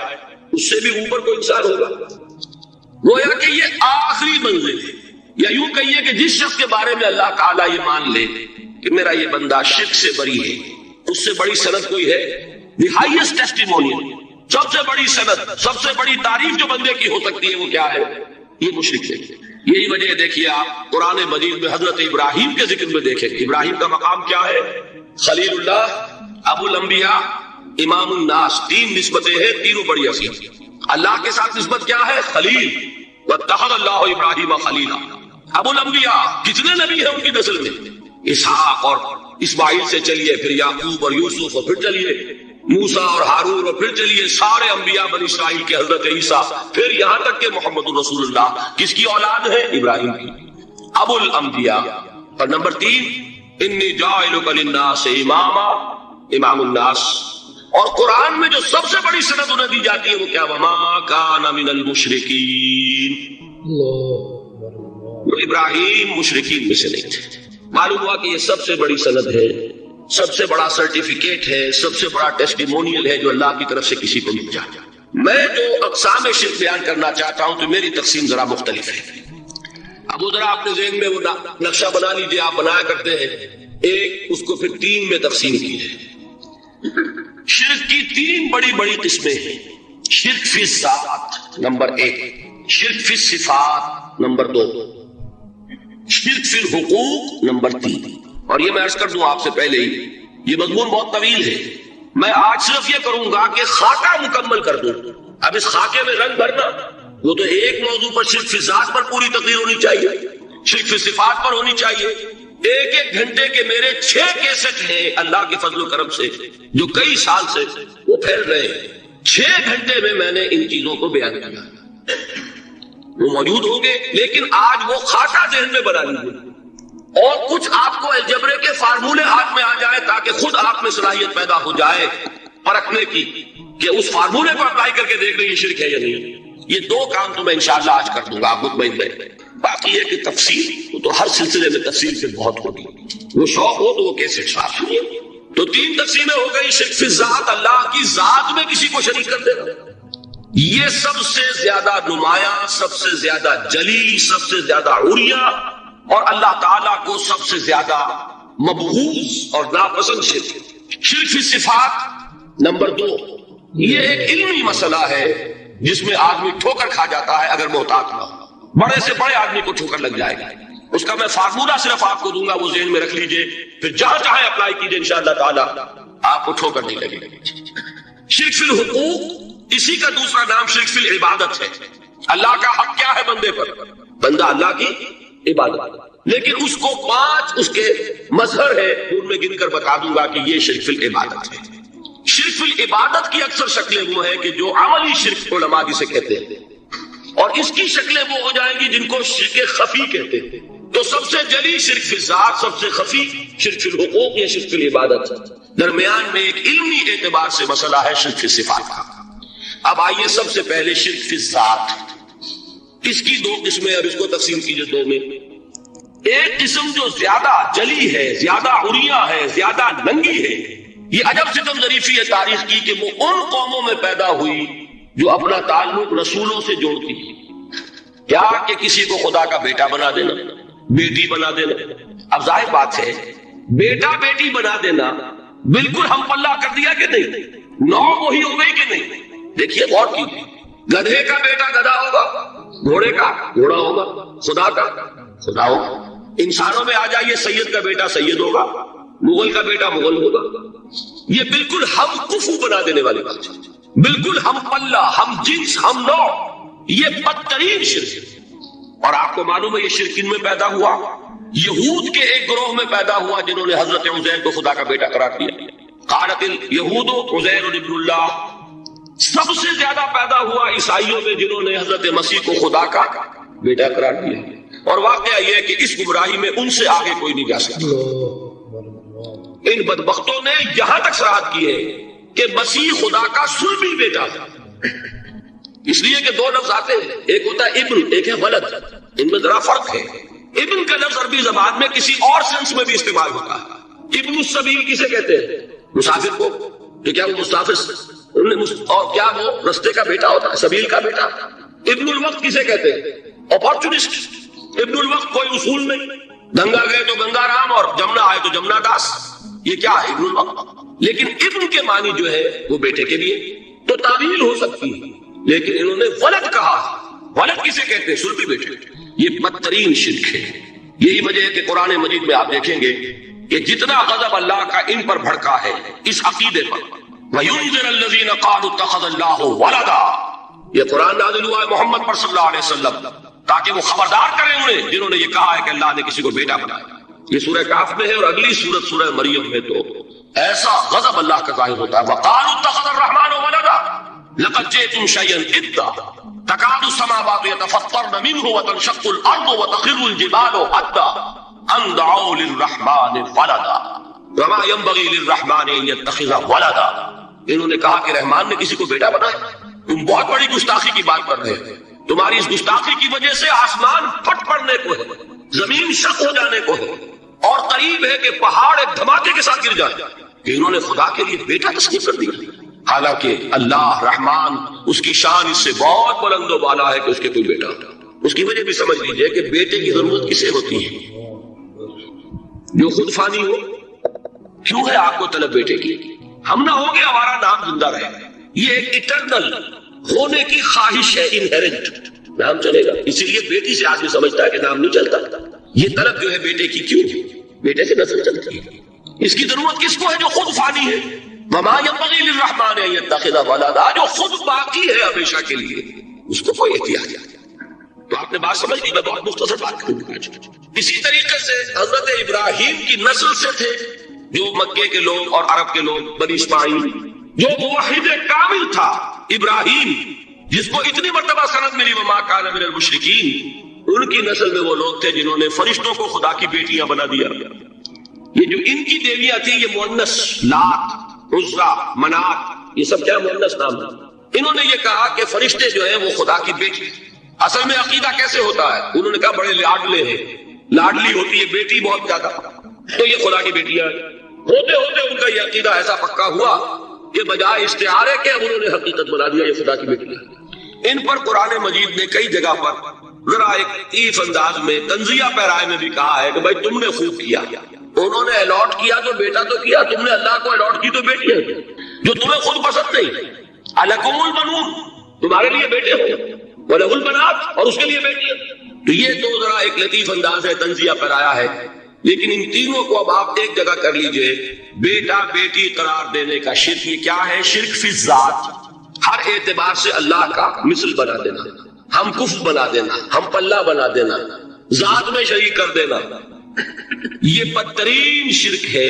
A: اس سے بھی اوپر کوئی انسان ہوگا۔ گویا کہ یہ آخری منزل ہے، یا یوں کہیے کہ جس شخص کے بارے میں اللہ تعالیٰ یہ مان لے کہ میرا یہ بندہ شرک سے بری ہے، اس سے بڑی سند کوئی ہے؟ دی ہائیسٹ ٹیسٹیمونیل، سب سے بڑی سند، سب سے بڑی تعریف جو بندے کی ہو سکتی ہے وہ کیا ہے؟ یہ مشرک ہے۔ یہی وجہ دیکھیے آپ قرآن مجید میں حضرت ابراہیم کے ذکر میں دیکھیں، ابراہیم کا مقام کیا ہے؟ خلیل اللہ، ابو الانبیاء، امام الناس، تین نسبتیں ہیں، تینوں بڑی عظیم۔ اللہ کے ساتھ نسبت کیا ہے؟ خلیل، واتخذ اللہ ابراہیم خلیلا۔ ابو الانبیاء، کتنے نبی ہیں ان کی نسل میں؟ اسحاق اور اسماعیل سے چلیے، پھر یعقوب اور یوسف، اور پھر چلیے موسیٰ اور ہارون، اور پھر چلیے سارے انبیاء بنی اسرائیل کے حضرت عیسیٰ، پھر یہاں تک کہ محمد رسول اللہ کس کی اولاد ہے؟ ابراہیم کی، ابو الانبیاء۔ اور نمبر 3، انی جاعلک للناس اماما، امام الناس۔ اور قرآن میں جو سب سے بڑی سند انہیں دی جاتی ہے وہ کیا؟ وما کان من المشرکین، وہ ابراہیم مشرکین میں سے نہیں تھے۔ معلوم ہوا کہ یہ سب سے بڑی سند ہے، سب سے بڑا سرٹیفکیٹ ہے، سب سے بڑا ٹیسٹیمونیل ہے جو اللہ کی طرف سے کسی کو مل جائے۔ میں جو اقسام شرک بیان کرنا چاہتا ہوں تو میری تقسیم ذرا مختلف ہے۔ اب وہ ذرا اپنے ذہن میں وہ نقشہ بنا لیجیے، آپ بنایا کرتے ہیں، ایک اس کو پھر 3 میں تقسیم کیجیے۔ شرک کی 3 بڑی بڑی قسمیں ہیں۔ شرک فی الذات نمبر 1، شرک فی الصفات نمبر 2، شرک فی الحقوق نمبر 3۔ اور یہ میں عرض کر دوں آپ سے پہلے ہی، یہ مضمون بہت طویل ہے، میں آج صرف یہ کروں گا کہ خاکہ مکمل کر دوں۔ اب اس خاکے میں رنگ بھرنا، وہ تو ایک موضوع پر شرک فی ذات پر پوری تقریر ہونی چاہیے، شرک فی صفات پر ہونی چاہیے۔ ایک گھنٹے کے میرے 6 کیسٹ ہیں اللہ کے فضل و کرم سے جو کئی سال سے وہ پھیل رہے ہیں۔ 6 گھنٹے میں نے ان چیزوں کو بیان کیا، وہ موجود ہوں گے، لیکن آج وہ خاکہ ذہن میں بنا لیجیے۔ اور کچھ آپ کو الجبرے کے فارمولے ہاتھ میں آ جائے تاکہ خود آپ میں صلاحیت پیدا ہو جائے پرکھنے کی کہ اس فارمولے کو اپلائی کر کے دیکھ لیں یہ شرک ہے یا نہیں. یہ دو کام تو میں انشاءاللہ آج کر دوں گا، آپ مطمئن رہیں. باقی یہ کہ تفصیل وہ تو ہر سلسلے میں تفصیل سے بہت ہوگی، وہ شوق ہو تو وہ کیسے صاف سنیے. تو تین تقسیمیں ہو گئی. شرک فی الذات، اللہ کی ذات میں کسی کو شریک کر دینا، یہ سب سے زیادہ نمایاں، سب سے زیادہ جلی، سب سے زیادہ عریاں اور اللہ تعالیٰ کو سب سے زیادہ مبغوض اور ناپسند شرک. شرک فی صفات نمبر 2، یہ ایک علمی مسئلہ ہے جس میں آدمی ٹھوکر کھا جاتا ہے اگر محتاط نہ ہو. بڑے سے بڑے آدمی کو ٹھوکر لگ جائے گا. اس کا میں فارمولہ صرف آپ کو دوں گا، وہ ذہن میں رکھ لیجئے، پھر جہاں چاہے اپلائی کیجئے، انشاءاللہ تعالیٰ آپ کو ٹھوکر نہیں لگے گی. شرک فی الحقوق، اسی کا دوسرا نام شرک فی العبادت ہے. اللہ کا حق کیا ہے بندے پر؟ بندہ اللہ کی عبادت، لیکن اس کو 5 اس کے مظہر ہے، ان میں گن کر بتا دوں گا کہ یہ شرک فی العبادت ہے. شرک فی العبادت کی اکثر شکلیں وہ ہیں کہ جو عملی شرک علماء جسے کہتے ہیں، اور اس کی شکلیں وہ ہو جائیں گی جن کو شرک خفی کہتے ہیں. تو سب سے جلی شرک فی الذات، سب سے خفی شرک فی الحقوق یا شرک فی العبادت. درمیان میں ایک علمی اعتبار سے مسئلہ ہے شرک فی صفات کا. اب آئیے سب سے پہلے شرک فی الذات، اس کی 2 قسمیں، اب اس کو تقسیم کیجئے 2 میں. ایک قسم جو زیادہ جلی ہے، زیادہ عریاں ہے، زیادہ ننگی ہے. یہ عجب ستم ظریفی ہے تاریخ کی کہ وہ ان قوموں میں پیدا ہوئی جو اپنا تعلق رسولوں سے جوڑتی ہے. کیا کہ کسی کو خدا کا بیٹا بنا دینا، بیٹی بنا دینا. اب ظاہر بات ہے بیٹا بیٹی بنا دینا بالکل ہم پلہ کر دیا کہ نہیں؟ نو وہی ہو گئی کہ نہیں؟ دیکھیے غور کیجیے، گدھے کا بیٹا گدھا ہوگا، گھوڑے کا گھوڑا ہوگا، خدا کا خدا ہوگا. انسانوں میں آ جائیے، سید کا بیٹا سید ہوگا، مغل کا بیٹا مغل ہوگا. یہ بالکل ہم کفو بنا دینے والی بات ہے، بالکل ہم پلہ، ہم جنس، ہم نوع. یہ بدترین شرک ہے. اور آپ کو معلوم ہے یہ شرک کن میں پیدا ہوا؟ یہود کے ایک گروہ میں پیدا ہوا جنہوں نے حضرت عزیر کو خدا کا بیٹا قرار دیا. قالت الیہود عزیر ابن اللہ. سب سے زیادہ پیدا ہوا عیسائیوں میں جنہوں نے حضرت مسیح کو خدا کا بیٹا قرار دیا. اور واقعہ یہ ہے کہ اس گمراہی میں ان سے آگے کوئی نہیں جا سکتا. ان بدبختوں نے یہاں تک صراحت کی ہے کہ مسیح خدا کا صلبی بیٹا تھا. اس لیے کہ 2 لفظ آتے ہیں، ایک ہوتا ہے ابن، ایک ہے ولد. ان میں ذرا فرق ہے. ابن کا لفظ عربی زبان میں کسی اور سینس میں بھی استعمال ہوتا ہے. ابن السبیل کسے کہتے ہیں؟ مسافر کو. کہ کیا وہ مسافر اور کیا وہ رستے کا بیٹا ہوتا ہے، سبیل کا بیٹا. ابن الوقت کسے کہتے ہیں؟ اپارچونسٹ. ابن الوقت کوئی اصول نہیں، گنگا گئے تو گنگا رام اور جمنا آئے تو جمنا داس. یہ کیا ہے؟ ابن الوقت. لیکن ابن کے معنی جو ہے وہ بیٹے کے لیے تو تعویل ہو سکتی ہے، لیکن انہوں نے ولد کہا. ولد کسے کہتے ہیں؟ صلبی بیٹے. یہ بدترین شرک ہے. یہی وجہ ہے کہ قرآن مجید میں آپ دیکھیں گے کہ جتنا غضب اللہ کا ان پر بھڑکا ہے اس عقیدے پر. وَيُنذِرَ الَّذِينَ قَالُوا اتَّخَذَ اللَّهُ وَلَدًا. یہ قرآن نازل ہوا ہے محمد پر صلی اللہ علیہ وسلم تاکہ وہ خبردار کریں انہیں جنہوں نے یہ کہا ہے کہ اللہ نے کسی کو بیٹا بنایا. یہ سورہ کہف میں ہے، اور اگلی سورت سورہ مریم میں تو ایسا غضب اللہ کا ظاہر ہوتا ہے. وَقَالُوا اتَّخَذَ الرَّحْمَنُ وَلَدًا لَقَدْ جِئْتُمْ شَيْئًا إِدًّا تَكَادُ السَّمَاوَاتُ يَتَفَطَّرْنَ مِنْهُ وَتَنشَقُّ الْأَرْضُ وَتَخِرُّ الْجِبَالُ هَدًّا أَن دَعَوْا لِلرَّحْمَنِ وَلَدًا وَمَا يَنبَغِي لِلرَّحْمَنِ أَن يَتَّخِذَ وَلَدًا. انہوں نے کہا کہ رحمان نے کسی کو بیٹا بنایا. تم بہت بڑی گستاخی کی بات کر رہے ہیں. تمہاری اس گستاخی کی وجہ سے آسمان پھٹ پڑنے کو ہے، زمین شق ہو جانے کو ہے، اور قریب ہے کہ پہاڑ ایک دھماکے کے ساتھ گر جائے. کہ انہوں نے خدا کے لیے بیٹا تصنیف کر دیا، حالانکہ اللہ رحمان اس کی شان اس سے بہت بلند و بالا ہے کہ اس کے کوئی بیٹا ہوتا. اس کی وجہ بھی سمجھ لیجئے کہ بیٹے کی ضرورت کسے ہوتی ہے؟ جو خود فانی ہو. کیوں ہے آپ کو طلب بیٹے کی؟ ہم نہ ہو گے ہمارا نام زندہ رہے. یہ ایک اٹرنل ہونے کی خواہش ہے، انہیرنٹ. نام چلے گا، اسی لیے بیٹی سے آدمی سمجھتا ہے کہ نام نہیں چلتا. یہ طلب جو ہے بیٹے کی کیوں؟ بیٹے سے نسل چلتی ہے. اس کی ضرورت کس کو ہے؟ جو خود فانی ہے. وما ينبغي للرحمن ان يتخذ ولدا، جو خود باقی ہے ہمیشہ کے لیے، اس کو کوئی احتیاج نہیں. تو آپ نے بات سمجھ لی. میں بہت مختصر بات کروں گا. اسی طریقے سے حضرت ابراہیم کی نسل سے تھے جو مکے کے لوگ اور عرب کے لوگ، بنی اسماعیل، جو موحد کامل تھا ابراہیم، جس کو اتنی مرتبہ سند ملی وما کان من المشرکین. ان کی نسل میں وہ لوگ تھے جنہوں نے فرشتوں کو خدا کی بیٹیاں بنا دیا. یہ جو ان کی دیویاں تھیں یہ مؤنث، لات، عزا، منات، یہ سب کیا مؤنث نام ہے. انہوں نے یہ کہا کہ فرشتے جو ہیں وہ خدا کی بیٹی. اصل میں عقیدہ کیسے ہوتا ہے؟ انہوں نے کہا بڑے لاڈلے ہیں، لاڈلی ہوتی ہے بیٹی بہت زیادہ، تو یہ خدا کی بیٹیاں ہیں. ہوتے ہوتے ان کا یہ عقیدہ ایسا پکا ہوا کہ بجائے استعارے کے انہوں نے حقیقت بنا دیا یہ خدا کی بیٹیاں. ان پر قرآن مجید نے کئی جگہ پر ذرا ایک لطیف انداز میں تنزیہ پیرائے میں بھی کہا ہے کہ بھائی تم نے خوب کیا، انہوں نے الاٹ کیا تو بیٹا تو کیا، تم نے اللہ کو الاٹ کی تو بیٹی ہے جو تمہیں خود پسند نہیں. الکم البنون، تمہارے لیے بیٹے ہو، وَلَهُ الْبَنَاتُ، اور اس کے لیے بیٹی ہے. تو یہ تو ذرا ایک لطیف انداز ہے، تنزیہ پیرایا ہے. لیکن ان تینوں کو اب آپ ایک جگہ کر لیجئے. بیٹا بیٹی قرار دینے کا شرک یہ کیا ہے؟ شرک فی الذات، ہر اعتبار سے اللہ کا مثل بنا دینا، ہم کف بنا دینا، ہم پلہ بنا دینا، ذات میں شریک کر دینا. یہ بدترین شرک ہے.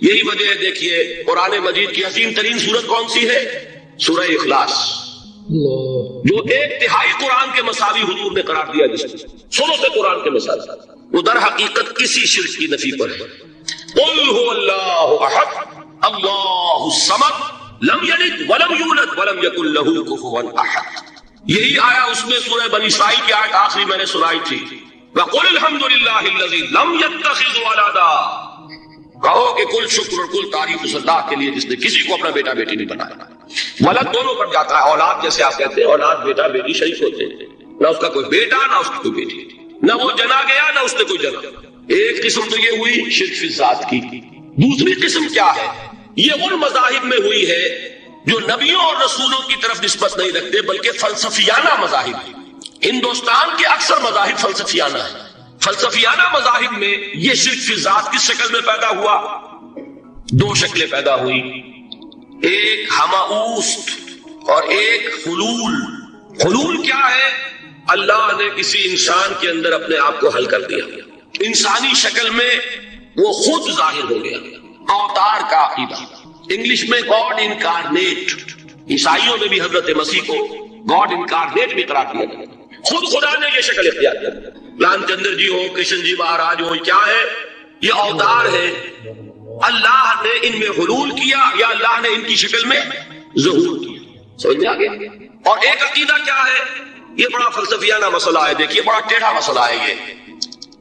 A: یہی وجہ ہے دیکھیے قرآن مجید کی حسین ترین سورت کون سی ہے؟ سورہ اخلاص، جو ایک تہائی قرآن کے مساوی حضور نے قرار دیا جس کو سنو سے قرآن کے مساوی، وہ در حقیقت کسی شرک کی نفی پر ہے. قل هو اللہ احد اللہ الصمد لم یلد ولم یولد ولم یکن له کفوا احد. یہی آیا اس میں سورہ بنی اسرائیل کی آیت آخری میں نے سنائی تھی، وقل الحمد للہ الذی لم یتخذ ولدا. کہو کہ کل شکر اور کل تعریف اس اللہ کے لیے جس نے کسی کو اپنا بیٹا بیٹی نہیں بنایا. ولد دونوں پر جاتا ہے، اولاد جیسے آپ کہتے ہیں اولاد بیٹا بیٹی شریک ہوتے ہیں، نہ اس کا کوئی بیٹا نہ اس کی کوئی بیٹی، نہ وہ جنا گیا نہ اس نے کوئی جنا. ایک قسم تو یہ ہوئی شرک فی الذات کی. دوسری قسم کیا ہے؟ یہ ان مذاہب میں ہوئی ہے جو نبیوں اور رسولوں کی طرف نسبت نہیں رکھتے بلکہ فلسفیانہ مذاہب. ہندوستان کے اکثر مذاہب فلسفیانہ ہیں. فلسفیانہ مذاہب میں یہ شرک فی الذات کس شکل میں پیدا ہوا؟ دو شکلیں پیدا ہوئی، ایک ہماؤست اور ایک حلول. حلول کیا ہے؟ اللہ نے کسی انسان کے اندر اپنے آپ کو حل کر دیا، انسانی شکل میں وہ خود ظاہر ہو گیا. اوتار کا عقیدہ، انگلش میں گاڈ انکارنیٹ. عیسائیوں میں بھی حضرت مسیح کو گاڈ انکارنیٹ بھی قرار دیا گیا. خود خدا نے یہ شکل اختیار کیا. لال چندر جی ہو، کرشن جی مہاراج ہو، کیا ہے یہ اوتار ہے. اللہ نے ان میں حلول کیا یا اللہ نے ان کی شکل میں ظہور کیا. سمجھ میں آ گیا؟ اور ایک عقیدہ کیا ہے؟ یہ بڑا فلسفیانہ مسئلہ ہے، دیکھیے بڑا ٹیڑھا مسئلہ ہے یہ،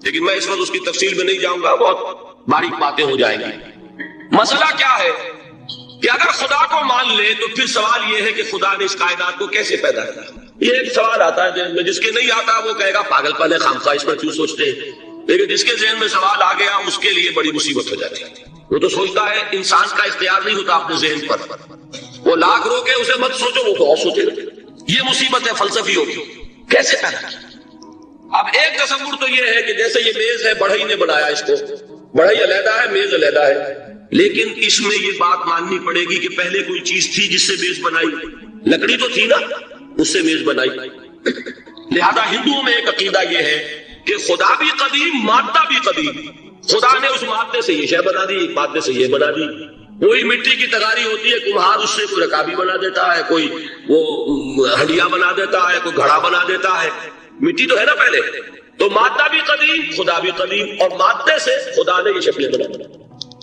A: لیکن میں اس وقت اس کی تفصیل میں نہیں جاؤں گا، بہت باریک باتیں ہو جائیں گی. مسئلہ کیا ہے کہ اگر خدا کو مان لے تو پھر سوال یہ ہے کہ خدا نے اس کائنات کو کیسے پیدا کیا. یہ ایک سوال آتا ہے ذہن میں، جس کے نہیں آتا وہ کہے گا پاگل پن ہے، خامخواہ اس پر کیوں سوچتے ہیں. لیکن جس کے ذہن میں سوال آ گیا اس کے لیے بڑی مصیبت ہو جاتی ہے. وہ تو سوچتا ہے انسان کا اختیار نہیں ہوتا اپنے ذہن پر، وہ لاکھ رو کے اسے مت سوچو، وہ تو اور سوچے. یہ مصیبت ہے فلسفی ہوگی. کیسے پیدا کیا؟ اب ایک تصور تو یہ ہے کہ جیسے یہ میز ہے بڑھئی نے بنایا اس کو، بڑھئی علیحدہ ہے میز علیحدہ ہے، لیکن اس میں یہ بات ماننی پڑے گی کہ پہلے کوئی چیز تھی جس سے میز بنائی. لکڑی تو تھی نا، اس سے میز بنائی. لہذا ہندوؤں میں ایک عقیدہ یہ ہے کہ خدا بھی قدیم، مادہ بھی قدیم. خدا نے اس مادے سے یہ شے بنا دی، ایک مادے سے یہ بنا دی. کوئی مٹی کی تغاری ہوتی ہے، کمہار اس سے کوئی رکابی بنا دیتا ہے، کوئی وہ ہڈیا بنا دیتا ہے، کوئی گھڑا بنا دیتا ہے. مٹی تو ہے نا پہلے. تو مادہ بھی قدیم، خدا بھی قدیم، اور مادے سے خدا نے یہ شکلیں بنا دی.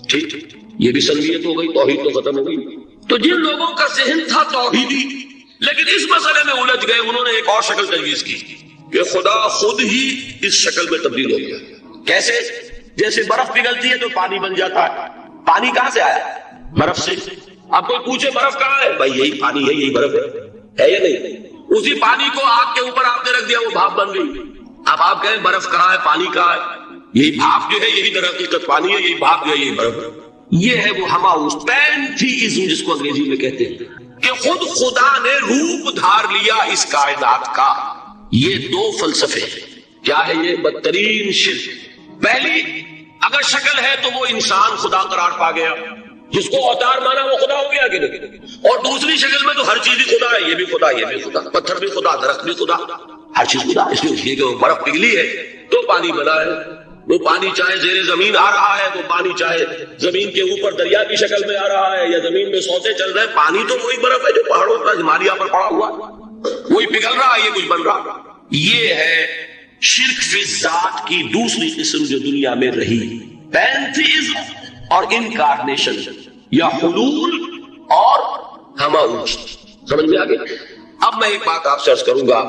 A: ٹھیک، یہ بھی سنویت ہو گئی، توحید تو ختم ہو گئی. تو جن لوگوں کا ذہن تھا توحیدی لیکن اس مسئلے میں الجھ گئے، انہوں نے ایک اور شکل تجویز کی کہ خدا خود ہی اس شکل میں تبدیل ہو گیا. کیسے؟ جیسے برف پگھلتی ہے تو پانی بن جاتا ہے. پانی کہاں سے آیا؟ برف سے. اب کوئی پوچھے برف کہاں ہے؟ بھائی یہی پانی ہے، یہی برف ہے یا نہیں؟ اسی پانی کو آگ کے اوپر آپ نے رکھ دیا، وہ بھاپ بن گئی. اب آپ کہیں برف کہاں ہے، پانی کہاں ہے؟ یہی بھاپ جو ہے یہی در حقیقت پانی ہے، یہی بھاپ جو ہے یہی برف ہے. یہ ہے وہ ہماؤس پینتھیزم جس کو انگریزی میں کہتے ہیں، کہ خود خدا نے روپ دھار لیا اس کائنات کا. یہ دو فلسفے ہیں. کیا ہے یہ؟ بدترین شرک. پہلی اگر شکل ہے تو وہ انسان خدا قرار پا گیا، جس کو اوتار مانا وہ خدا ہو گیا کہ نہیں. اور دوسری شکل میں تو ہر چیز ہی خدا ہے، یہ بھی خدا، یہ بھی خدا، پتھر بھی خدا، درخت بھی خدا، ہر چیز خدا. اس لیے کہ وہ برف پگھلی ہے تو پانی بنا ہے. وہ پانی چاہے زیر زمین آ رہا ہے، وہ پانی چاہے زمین کے اوپر دریا کی شکل میں آ رہا ہے یا زمین میں سوتے چل رہے ہیں، پانی تو وہی برف ہے جو پہاڑوں پر ہمالیہ پر پڑا ہوا ہے، وہی پگھل رہا ہے، یہ کچھ بن رہا. یہ ہے شرک فی ذات کی دوسری قسم جو دنیا میں رہی، پینتھیزم اور انکارنیشن، یا حلول اور ہمہ اوج. سمجھ میں آگے؟ اب میں ایک بات آپ سے عرض کروں گا.